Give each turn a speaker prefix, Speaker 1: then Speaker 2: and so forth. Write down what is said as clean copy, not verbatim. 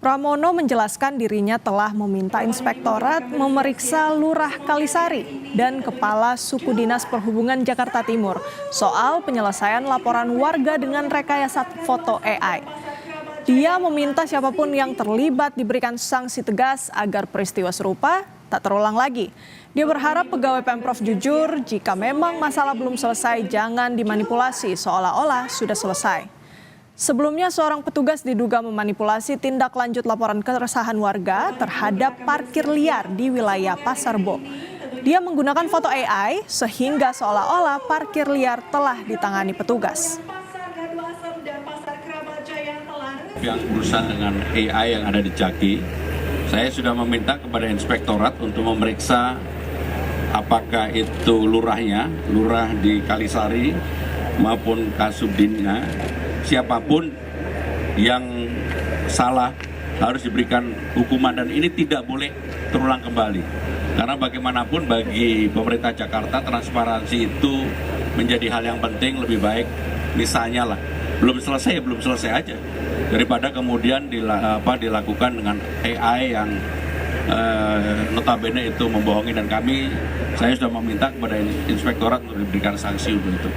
Speaker 1: Pramono menjelaskan dirinya telah meminta inspektorat memeriksa Lurah Kalisari dan Kepala Suku Dinas Perhubungan Jakarta Timur soal penyelesaian laporan warga dengan rekayasa foto AI. Dia meminta siapapun yang terlibat diberikan sanksi tegas agar peristiwa serupa tak terulang lagi. Dia berharap pegawai Pemprov jujur jika memang masalah belum selesai jangan dimanipulasi seolah-olah sudah selesai. Sebelumnya seorang petugas diduga memanipulasi tindak lanjut laporan keresahan warga terhadap parkir liar di wilayah Pasar Bo. Dia menggunakan foto AI sehingga seolah-olah parkir liar telah ditangani petugas.
Speaker 2: Yang urusan dengan AI yang ada di Jaki, saya sudah meminta kepada inspektorat untuk memeriksa apakah itu lurahnya, lurah di Kalisari maupun Kasubdinnya, siapapun yang salah harus diberikan hukuman dan ini tidak boleh terulang kembali. Karena bagaimanapun bagi pemerintah Jakarta transparansi itu menjadi hal yang penting, lebih baik misalnya lah belum selesai ya belum selesai aja daripada kemudian dilakukan dengan AI yang notabene itu membohongi dan saya sudah meminta kepada inspektorat untuk diberikan sanksi untuk itu.